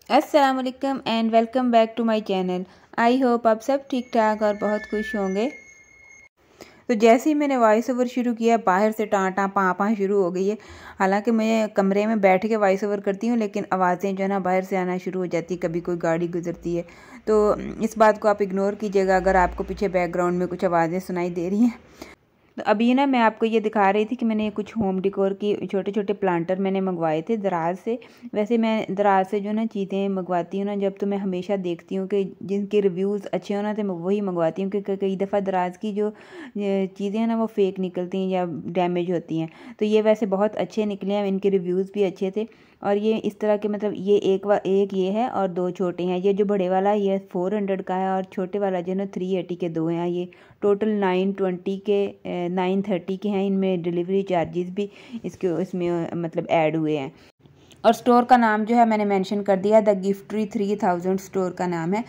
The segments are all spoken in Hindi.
अस्सलाम वालेकुम and welcome back to my channel. I hope आप सब ठीक ठाक और बहुत खुश होंगे। तो जैसे ही मैंने वॉइस ओवर शुरू किया, बाहर से टाँ पाँ पाँ शुरू हो गई है। हालांकि मैं कमरे में बैठ के वॉइस ओवर करती हूँ, लेकिन आवाज़ें जो है ना बाहर से आना शुरू हो जाती, कभी कोई गाड़ी गुजरती है। तो इस बात को आप इग्नोर कीजिएगा अगर आपको पीछे बैकग्राउंड में कुछ आवाज़ें सुनाई दे रही हैं। तो अभी ना मैं आपको ये दिखा रही थी कि मैंने कुछ होम डेकोर की छोटे छोटे प्लांटर मैंने मंगवाए थे दराज से। वैसे मैं दराज से जो ना चीज़ें मंगवाती हूँ ना जब, तो मैं हमेशा देखती हूँ कि जिनके रिव्यूज़ अच्छे हो ना तो मैं वही मंगवाती हूँ, क्योंकि कई दफ़ा दराज की जो चीज़ें हैं ना वो फेक निकलती हैं या डैमेज होती हैं। तो ये वैसे बहुत अच्छे निकले हैं, इनके रिव्यूज़ भी अच्छे थे। और ये इस तरह के, मतलब ये एक ये है और दो छोटे हैं। ये जो बड़े वाला है ये 400 का है, और छोटे वाला जो है ना 380 के दो हैं। ये टोटल 920 के 930 के हैं। इनमें डिलीवरी चार्जेस भी इसमें मतलब ऐड हुए हैं। और स्टोर का नाम जो है मैंने मेंशन कर दिया, द गिफ्ट्री 3000 स्टोर का नाम है।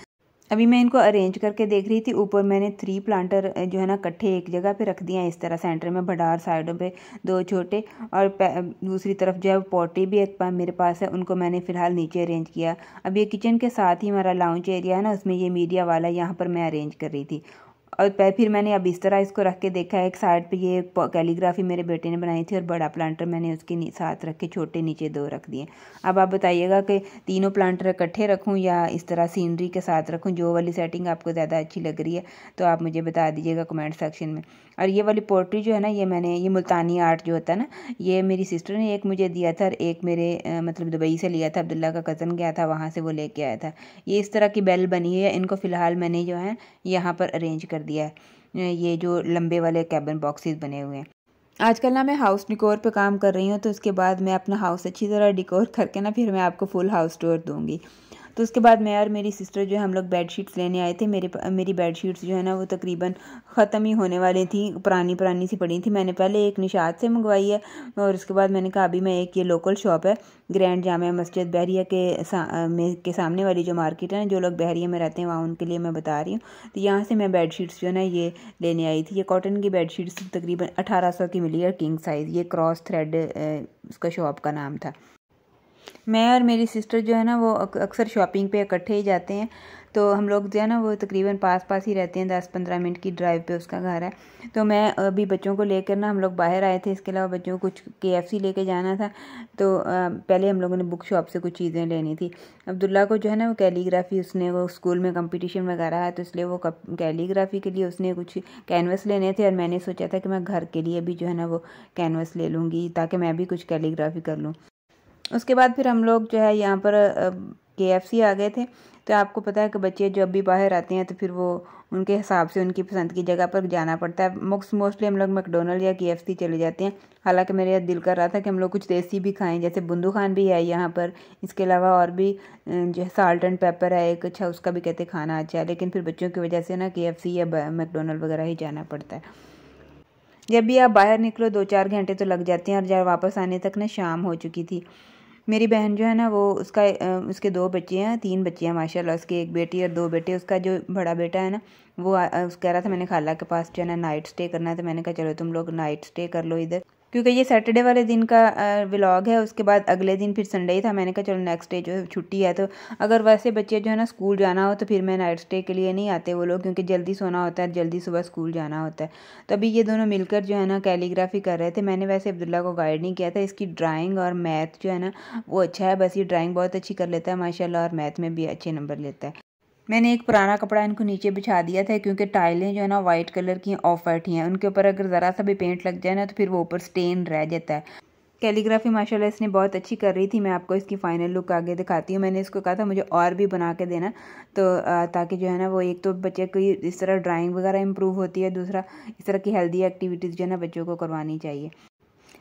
अभी मैं इनको अरेंज करके देख रही थी। ऊपर मैंने 3 प्लांटर जो है ना इकट्ठे एक जगह पे रख दिए हैं, इस तरह सेंटर में भडार, साइडों पे 2 छोटे, और दूसरी तरफ जो है पॉटी भी एक मेरे पास है, उनको मैंने फ़िलहाल नीचे अरेंज किया। अब ये किचन के साथ ही हमारा लाउंज एरिया है ना, उसमें ये मीडिया वाला यहाँ पर मैं अरेंज कर रही थी। और फिर मैंने अब इस तरह इसको रख के देखा है। एक साइड पे ये कैलीग्राफी मेरे बेटे ने बनाई थी, और बड़ा प्लांटर मैंने उसके साथ रख के छोटे नीचे 2 रख दिए। अब आप बताइएगा कि तीनों प्लांटर इकट्ठे रखूं या इस तरह सीनरी के साथ रखूं, जो वाली सेटिंग आपको ज़्यादा अच्छी लग रही है तो आप मुझे बता दीजिएगा कमेंट सेक्शन में। और ये वाली पोट्री जो है ना, ये मुल्तानी आर्ट जो होता है ना, ये मेरी सिस्टर ने एक मुझे दिया था, और एक मेरे मतलब दुबई से लिया था। अब्दुल्ला का कज़न गया था, वहाँ से वो लेके आया था। ये इस तरह की बेल बनी है। इनको फ़िलहाल मैंने जो है यहाँ पर अरेंज कर दिया है, ये जो लंबे वाले कैबिन बॉक्सेस बने हुए हैं। आजकल ना मैं हाउस डिकोर पे काम कर रही हूँ, तो उसके बाद मैं अपना हाउस अच्छी तरह डिकोर करके ना फिर मैं आपको फुल हाउस टूर दूँगी। तो उसके बाद मैं और मेरी सिस्टर जो है हम लोग बेडशीट्स लेने आए थे। मेरी बेडशीट्स जो है ना वो तकरीबन ख़त्म ही होने वाली थी, पुरानी पुरानी सी पड़ी थी। मैंने पहले एक निशात से मंगवाई है, और उसके बाद मैंने कहा अभी मैं एक ये लोकल शॉप है ग्रैंड जामिया मस्जिद बहरिया के सामने वाली जो मार्केट है ना, जो लोग बहरिया में रहते हैं वहाँ, उनके लिए मैं बता रही हूँ। तो यहाँ से मैं बेडशीट्स जो है ना ये लेने आई थी। ये कॉटन की बेडशीट्स तकरीबन 1800 की मिली है, किंग साइज़। ये क्रॉस थ्रेड उसका शॉप का नाम था। मैं और मेरी सिस्टर जो है ना वो अक्सर शॉपिंग पे इकट्ठे ही जाते हैं। तो हम लोग जो है ना वो तकरीबन पास पास ही रहते हैं, 10-15 मिनट की ड्राइव पे उसका घर है। तो मैं अभी बच्चों को लेकर ना हम लोग बाहर आए थे। इसके अलावा बच्चों को कुछ KFC लेके जाना था। तो पहले हम लोगों ने बुक शॉप से कुछ चीज़ें लेनी थी। अब्दुल्ला को जो है ना वो कैलीग्राफी, उसने वो स्कूल में कंपटीशन वगैरह है, तो इसलिए वो कैलीग्राफी के लिए उसने कुछ कैनवस लेने थे, और मैंने सोचा था कि मैं घर के लिए भी जो है ना वो कैनवस ले लूँगी, ताकि मैं भी कुछ कैलीग्राफी कर लूँ। उसके बाद फिर हम लोग जो है यहाँ पर KFC आ गए थे। तो आपको पता है कि बच्चे जब भी बाहर आते हैं तो फिर वो उनके हिसाब से उनकी पसंद की जगह पर जाना पड़ता है। मोस्टली हम लोग मैकडोनल्ड या KFC चले जाते हैं। हालांकि मेरा दिल कर रहा था कि हम लोग कुछ देसी भी खाएं, जैसे बुंदू खान भी है यहाँ पर। इसके अलावा और भी जो है साल्ट एंड पेपर है एक, अच्छा उसका भी कहते खाना अच्छा है, लेकिन फिर बच्चों की वजह से ना KFC या मैकडोनल्ड वगैरह ही जाना पड़ता है। जब भी आप बाहर निकलो 2-4 घंटे तो लग जाते हैं, और जब वापस आने तक ना शाम हो चुकी थी। मेरी बहन जो है ना वो उसके 2 बच्चे हैं, 3 बच्चे हैं माशाल्लाह, उसके एक बेटी और 2 बेटे। उसका जो बड़ा बेटा है ना वो कह रहा था मैंने खाला के पास जो है ना नाइट स्टे करना है। तो मैंने कहा चलो तुम लोग नाइट स्टे कर लो इधर, क्योंकि ये सैटरडे वाले दिन का व्लॉग है। उसके बाद अगले दिन फिर संडे ही था। मैंने कहा चलो नेक्स्ट डे जो है छुट्टी है, तो अगर वैसे बच्चे जो है ना स्कूल जाना हो तो फिर मैं नाइट स्टे के लिए नहीं आते वो लोग, क्योंकि जल्दी सोना होता है, जल्दी सुबह स्कूल जाना होता है। तो अभी ये दोनों मिलकर जो है ना कैलीग्राफी कर रहे थे। मैंने वैसे अब्दुल्ला को गाइड नहीं किया था। इसकी ड्राइंग और मैथ जो है ना वो अच्छा है, बस ये ड्राइंग बहुत अच्छी कर लेता है माशाल्लाह, और मैथ में भी अच्छे नंबर लेता है। मैंने एक पुराना कपड़ा इनको नीचे बिछा दिया था, क्योंकि टाइलें जो है ना वाइट कलर की ऑफ वाइट ही हैं। उनके ऊपर अगर ज़रा सा भी पेंट लग जाए ना तो फिर वो ऊपर स्टेन रह जाता है। कैलीग्राफी माशाल्लाह इसने बहुत अच्छी कर रही थी। मैं आपको इसकी फ़ाइनल लुक आगे दिखाती हूँ। मैंने इसको कहा था मुझे और भी बना के देना, तो ताकि जो है ना वो एक तो बच्चे को इस तरह ड्राइंग वगैरह इंप्रूव होती है, दूसरा इस तरह की हेल्दी एक्टिविटीज़ जो है ना बच्चों को करवानी चाहिए।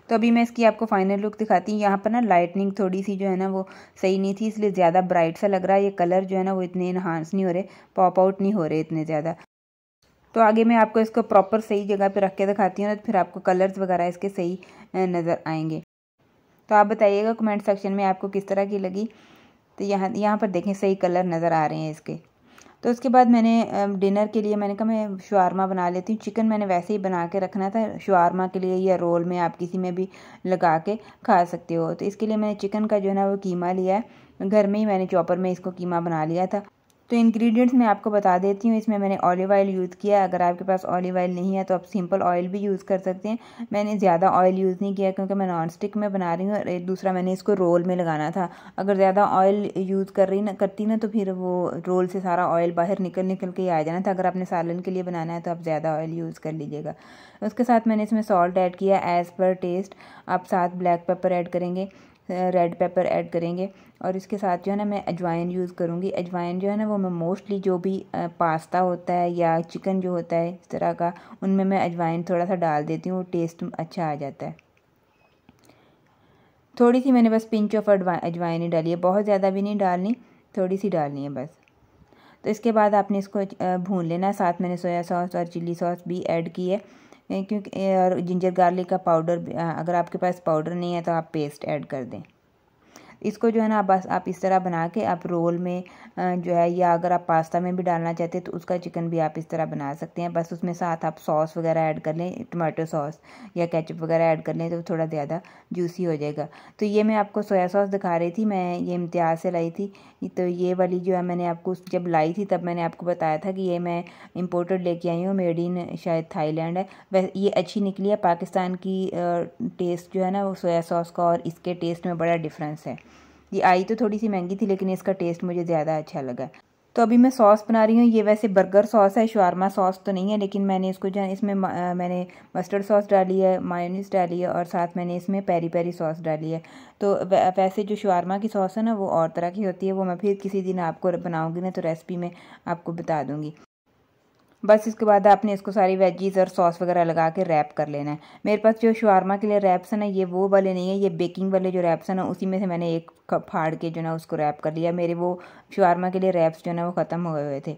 तो अभी मैं इसकी आपको फाइनल लुक दिखाती हूँ। यहाँ पर ना लाइटनिंग थोड़ी सी जो है ना वो सही नहीं थी, इसलिए ज़्यादा ब्राइट सा लग रहा है। ये कलर जो है ना वो इतने इन्हांस नहीं हो रहे, पॉप आउट नहीं हो रहे इतने ज़्यादा। तो आगे मैं आपको इसको प्रॉपर सही जगह पे रख के दिखाती हूँ, तो फिर आपको कलर्स वगैरह इसके सही नज़र आएंगे। तो आप बताइएगा कमेंट सेक्शन में आपको किस तरह की लगी। तो यहाँ पर देखें सही कलर नज़र आ रहे हैं इसके। तो उसके बाद मैंने डिनर के लिए मैंने कहा मैं शवारमा बना लेती हूँ। चिकन मैंने वैसे ही बना के रखना था शवारमा के लिए, या रोल में आप किसी में भी लगा के खा सकते हो। तो इसके लिए मैंने चिकन का जो है ना वो कीमा लिया है, घर में ही मैंने चॉपर में इसको कीमा बना लिया था। तो इंग्रेडिएंट्स मैं आपको बता देती हूँ। इसमें मैंने ऑलिव ऑयल यूज़ किया। अगर आपके पास ऑलिव ऑयल नहीं है तो आप सिंपल ऑयल भी यूज़ कर सकते हैं। मैंने ज़्यादा ऑयल यूज़ नहीं किया क्योंकि मैं नॉन स्टिक में बना रही हूँ और दूसरा मैंने इसको रोल में लगाना था। अगर ज़्यादा ऑयल यूज़ करती ना तो फिर वो रोल से सारा ऑयल बाहर निकल के ही आ जाना था। अगर आपने सालन के लिए बनाना है तो आप ज़्यादा ऑयल यूज़ कर लीजिएगा। उसके साथ मैंने इसमें सॉल्ट ऐड किया एज़ पर टेस्ट। आप साथ ब्लैक पेपर ऐड करेंगे, रेड पेपर ऐड करेंगे और इसके साथ जो है ना मैं अजवाइन यूज़ करूँगी। अजवाइन जो है ना वो मैं मोस्टली जो भी पास्ता होता है या चिकन जो होता है इस तरह का, उनमें मैं अजवाइन थोड़ा सा डाल देती हूँ, टेस्ट अच्छा आ जाता है। थोड़ी सी मैंने बस पिंच ऑफ अजवाइन ही डाली है, बहुत ज़्यादा भी नहीं डालनी, थोड़ी सी डालनी है बस। तो इसके बाद आपने इसको भून लेना है। साथ मैंने सोया सॉस और चिल्ली सॉस भी ऐड की है क्योंकि और जिंजर गार्लिक का पाउडर, अगर आपके पास पाउडर नहीं है तो आप पेस्ट ऐड कर दें। इसको जो है ना बस आप इस तरह बना के आप रोल में जो है, या अगर आप पास्ता में भी डालना चाहते हैं तो उसका चिकन भी आप इस तरह बना सकते हैं। बस उसमें साथ आप सॉस वगैरह ऐड कर लें, टमाटो सॉस या केचप वगैरह ऐड कर लें तो थोड़ा ज़्यादा जूसी हो जाएगा। तो ये मैं आपको सोया सॉस दिखा रही थी, मैं ये इम्तियाज़ से लाई थी। तो ये वाली जो है मैंने आपको जब लाई थी तब मैंने आपको बताया था कि ये मैं इम्पोर्टेड लेके आई हूँ, मेड इन शायद थाईलैंड है। वैसे ये अच्छी निकली है। पाकिस्तान की टेस्ट जो है ना वो सोया सॉस का और इसके टेस्ट में बड़ा डिफरेंस है। ये आई तो थोड़ी सी महंगी थी लेकिन इसका टेस्ट मुझे ज़्यादा अच्छा लगा। तो अभी मैं सॉस बना रही हूँ। ये वैसे बर्गर सॉस है, शवारमा सॉस तो नहीं है, लेकिन मैंने इसको जो है इसमें मैंने मस्टर्ड सॉस डाली है, मायोनीज डाली है और साथ मैंने इसमें पेरी पेरी सॉस डाली है। तो वैसे जो शवारमा की सॉस है ना वो और तरह की होती है, वो मैं फिर किसी दिन आपको बनाऊँगी ना तो रेसिपी में आपको बता दूँगी। बस इसके बाद आपने इसको सारी वेजीज और सॉस वगैरह लगा के रैप कर लेना है। मेरे पास जो शवारमा के लिए रैप्स है ना ये वो वाले नहीं है, ये बेकिंग वाले जो रैप्स है ना उसी में से मैंने एक कप फाड़ के जो ना उसको रैप कर लिया। मेरे वो शवारमा के लिए रैप्स जो ना वो ख़त्म हो हुए थे।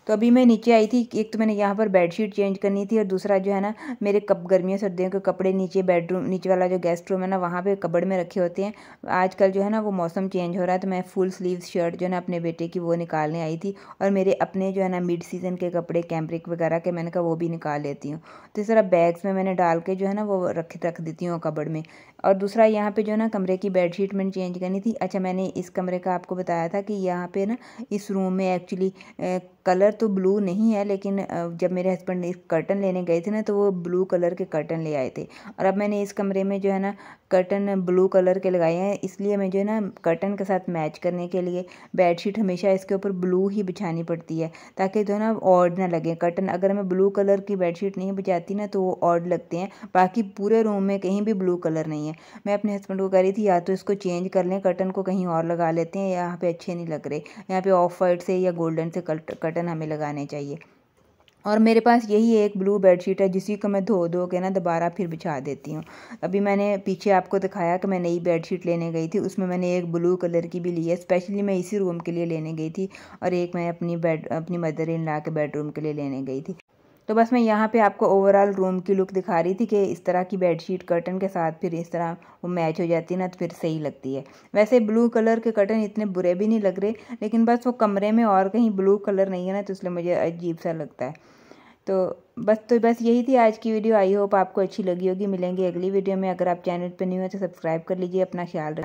तो अभी मैं नीचे आई थी, एक तो मैंने यहाँ पर बेडशीट चेंज करनी थी और दूसरा जो है ना मेरे गर्मियों सर्दियों के कपड़े नीचे बेडरूम, नीचे वाला जो गेस्ट रूम है ना वहाँ पे कबर्ड में रखे होते हैं। आजकल जो है ना वो मौसम चेंज हो रहा है तो मैं फुल स्लीव शर्ट जो है ना अपने बेटे की वो निकालने आई थी और मेरे अपने जो है ना मिड सीज़न के कपड़े कैम्ब्रिक वगैरह के मैंने कहा वो भी निकाल लेती हूँ। तो इस तरह बैग्स में मैंने डाल के जो है ना वो रख देती हूँ कबर्ड में। और दूसरा यहाँ पे जो है ना कमरे की बेडशीट मैंने चेंज करनी थी। अच्छा, मैंने इस कमरे का आपको बताया था कि यहाँ पे ना इस रूम में एक्चुअली कलर तो ब्लू नहीं है, लेकिन जब मेरे हस्बैंड ने कर्टन लेने गए थे ना तो वो ब्लू कलर के कर्टन ले आए थे और अब मैंने इस कमरे में जो है ना कर्टन ब्लू कलर के लगाए हैं। इसलिए मैं जो है ना कर्टन के साथ मैच करने के लिए बेडशीट हमेशा इसके ऊपर ब्लू ही बिछानी पड़ती है ताकि जो है ना ऑड ना लगे कर्टन। अगर मैं ब्लू कलर की बेडशीट नहीं बिछाती ना तो वो ऑड लगते हैं। बाकी पूरे रूम में कहीं भी ब्लू कलर नहीं है। मैं अपने हस्बैंड को कह रही थी या तो इसको चेंज कर लें, कर्टन को कहीं और लगा लेते हैं, यहाँ पे अच्छे नहीं लग रहे, यहाँ पे ऑफ वाइट से या गोल्डन से कर्टन हमें लगाने चाहिए। और मेरे पास यही एक ब्लू बेडशीट है जिसी को मैं धो के ना दोबारा फिर बिछा देती हूँ। अभी मैंने पीछे आपको दिखाया कि मैं नई बेडशीट लेने गई थी, उसमें मैंने एक ब्लू कलर की भी ली है, स्पेशली मैं इसी रूम के लिए लेने गई थी और एक मैं अपनी मदर इन लॉ के बेडरूम के लिए लेने गई थी। तो बस मैं यहाँ पे आपको ओवरऑल रूम की लुक दिखा रही थी कि इस तरह की बेडशीट कर्टन के साथ फिर इस तरह वो मैच हो जाती है ना तो फिर सही लगती है। वैसे ब्लू कलर के कर्टन इतने बुरे भी नहीं लग रहे, लेकिन बस वो कमरे में और कहीं ब्लू कलर नहीं है ना तो इसलिए मुझे अजीब सा लगता है। तो बस यही थी आज की वीडियो। आई होप आपको अच्छी लगी होगी। मिलेंगे अगली वीडियो में। अगर आप चैनल पर न्यू है तो सब्सक्राइब कर लीजिए। अपना ख्याल रखिए।